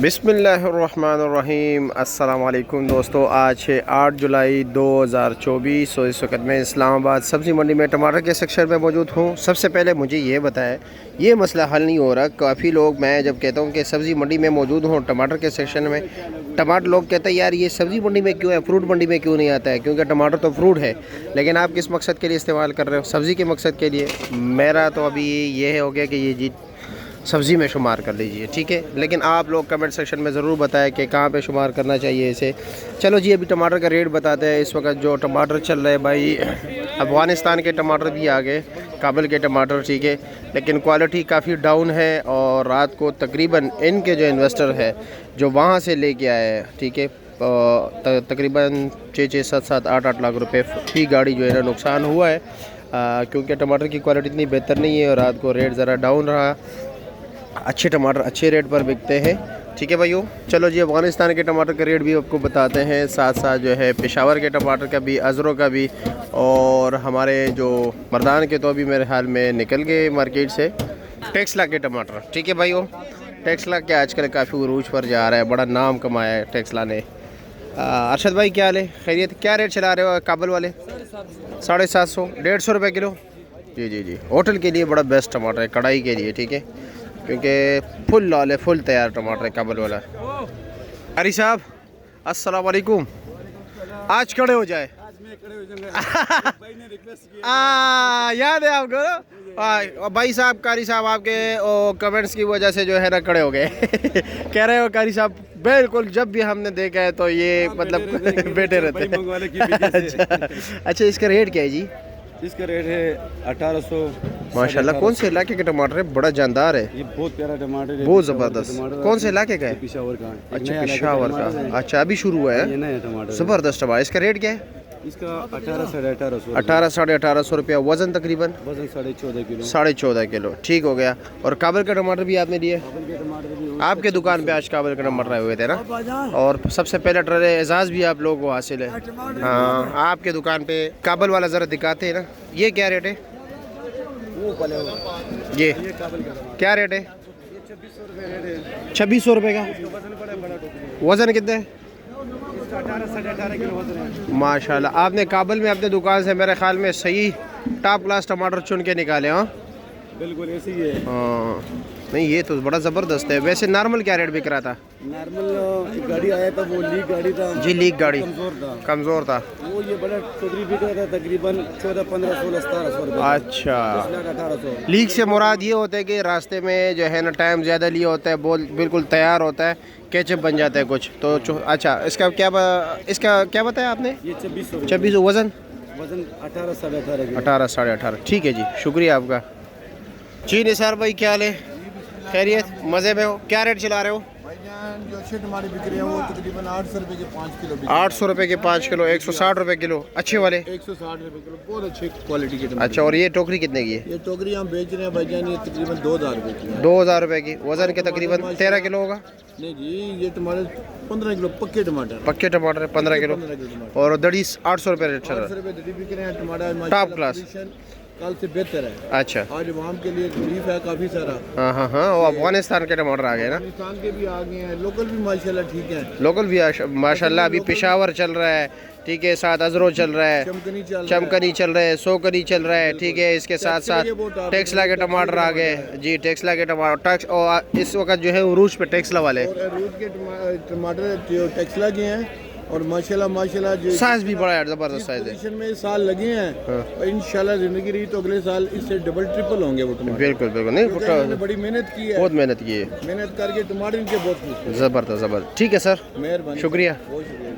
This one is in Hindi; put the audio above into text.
बिस्मिल्लाहिर्रहमानिर्रहीम। अस्सलाम वालेकुम दोस्तों, आज है 8 जुलाई 2024 और इस वक्त मैं इस्लामाबाद सब्ज़ी मंडी में टमाटर के सेक्शन में मौजूद हूँ। सबसे पहले मुझे ये बताएं, ये मसला हल नहीं हो रहा। काफ़ी लोग, मैं जब कहता हूँ कि सब्ज़ी मंडी में मौजूद हूँ टमाटर के सेक्शन में, टमाटर लोग कहते हैं यार ये सब्ज़ी मंडी में क्यों है, फ्रूट मंडी में क्यों नहीं आता है, क्योंकि टमाटर तो फ्रूट है। लेकिन आप किस मकसद के लिए इस्तेमाल कर रहे हो? सब्ज़ी के मकसद के लिए। मेरा तो अभी ये हो गया कि ये जी सब्ज़ी में शुमार कर लीजिए, ठीक है। लेकिन आप लोग कमेंट सेक्शन में ज़रूर बताएं कि कहाँ पे शुमार करना चाहिए इसे। चलो जी, अभी टमाटर का रेट बताते हैं। इस वक्त जो टमाटर चल रहे हैं भाई, अफ़गानिस्तान के टमाटर भी आ गए, काबुल के टमाटर, ठीक है, लेकिन क्वालिटी काफ़ी डाउन है। और रात को तकरीबन इनके जो इन्वेस्टर है जो वहाँ से लेके आए हैं, ठीक है, तकरीबन 6-7-8 लाख रुपये फी गाड़ी जो है ना नुकसान हुआ है, क्योंकि टमाटर की क्वालिटी इतनी बेहतर नहीं है और रात को रेट ज़रा डाउन रहा। अच्छे टमाटर अच्छे रेट पर बिकते हैं, ठीक है भाइयों। चलो जी, अफ़गानिस्तान के टमाटर का रेट भी आपको बताते हैं, साथ साथ जो है पेशावर के टमाटर का भी, अज़रों का भी, और हमारे जो मर्दान के तो अभी मेरे ख्याल में निकल गए मार्केट से। टेक्सला के टमाटर, ठीक है भाइयों। टेक्सला के आजकल काफ़ी उरूज पर जा रहा है, बड़ा नाम कमाया है टेक्सला ने। अरशद भाई क्या हाल है, खैरियत? क्या रेट चला रहे हो काबुल वाले? 750, 150 रुपये किलो। जी जी जी, होटल के लिए बड़ा बेस्ट टमाटर है, कढ़ाई के लिए, ठीक है, क्योंकि फुल लाल है, फुल तैयार टमाटर है काबुल वाला। अरी साहब अस्सलाम वालेकुम, आज खड़े हो जाए। याद है आपको भाई साहब, कारी साहब आपके कमेंट्स की वजह से जो है ना खड़े हो गए। कह रहे हो कारी साहब, बिल्कुल जब भी हमने देखा है तो ये मतलब बैठे रहते हैं। अच्छा, इसका रेट क्या है जी? इसका रेट है 1800। माशाल्लाह, कौन से इलाके के टमाटर है? बड़ा जानदार है, ये बहुत प्यारा टमाटर है, बहुत ज़बरदस्त। कौन से इलाके का है? पेशावर का। अच्छा, पेशावर का। अच्छा, अभी शुरू हुआ है, ये नया टमाटर ज़बरदस्त टमाटर। इसका रेट क्या है? इसका 1800 1800 रुपया। वज़न तकरीबन 14.5 किलो। 14.5 किलो, ठीक हो गया। और काबुल का टमाटर भी आपने दिए? आपके दुकान पे आज काबुल के टमाटर आए हुए थे ना, और सबसे पहले ट्रे एजाज़ भी आप लोगों को हासिल है। हाँ, आपके दुकान पे काबुल वाला ज़रा दिखाते हैं ना। ये क्या रेट है? ये क्या रेट है? 2600 रुपये का। वज़न कितने है? 18 किलो वजन है। माशाल्लाह, आपने काबुल में अपने दुकान से मेरे ख्याल में सही टॉप क्लास टमाटर चुन के निकाले। हाँ बिल्कुल ऐसे ही है। हाँ, नहीं ये तो बड़ा ज़बरदस्त है। वैसे नॉर्मल क्या रेट बिक रहा था? नॉर्मल गाड़ी आया था, वो लीक गाड़ी था जी, लीक गाड़ी कमज़ोर था। वो ये बड़ा टोकरी बिक रहा था तकरीबन 14, 15, 16, 1700 रुपये। अच्छा, 1800। लीक से मुराद ये होता है कि रास्ते में जो है ना टाइम ज़्यादा लिया होता है, बिल्कुल तैयार होता है, केचप बन जाता है कुछ तो। अच्छा, इसका क्या बताया आपने? ये 2600। 2600। वज़न 18, 18.5 18, 18.5। ठीक है जी, शुक्रिया आपका। जी निसार भाई क्या हाल है, खैरियत, मज़े में हो? क्या रेट चला रहे हो? जो अच्छे टमाटर बिक रहे हैं वो तकरीबन 800 रुपये के 5 किलो। 800 रुपये के 5 किलो, 160 रुपये किलो। अच्छे वाले 160 रुपये किलो, बहुत अच्छे क्वालिटी के टमाटर। अच्छा, और ये टोकरी कितने की है? ये टोकरी हम बेच रहे हैं भाईजान, ये तकरीबन 2000 रुपये की। 2000 रुपये की। वज़न के तकरीबन 13 किलो होगा? नहीं जी, ये टमाटर 15 किलो पक्के टमाटर। पक्के टमाटर 15 किलो। और दड़ी 800 रुपये रेट चल रहा है। 800 रुपये बिक रहे हैं टमाटर, टॉप क्लास, कल से बेहतर है। अच्छा, आज आवाम के लिए रिलीफ है काफ़ी सारा। हाँ हाँ हाँ, वो अफगानिस्तान के टमाटर आ गए ना, अफगानिस्तान के भी आ गए हैं, लोकल भी माशाल्लाह ठीक है। लोकल भी माशाल्लाह अभी पेशावर चल रहा है, ठीक है, साथ अजरो चल रहा है, चमकनी चल रहा है, सोकनी चल रहा है, ठीक है। इसके साथ साथ टेक्सला के टमाटर आ गए जी, टेक्सला के टमाटर। और इस वक्त जो है उरूज पे टेक्सला वाले, रूज के टमाटर जो टेक्सला के हैं, और माशाल्लाह जो साइज भी बड़ा है, ज़बरदस्त साइज है। में साल लगे हैं और इंशाल्लाह ज़िंदगी रही तो अगले साल इससे डबल ट्रिपल होंगे वो टमाटर। बिल्कुल बिल्कुल, नहीं बड़ी मेहनत की है, बहुत मेहनत की है, मेहनत करके टमाटर इनके बहुत ज़बरदस्त। ठीक है सर, मेहरबानी, शुक्रिया। बहुत शुक्रिया।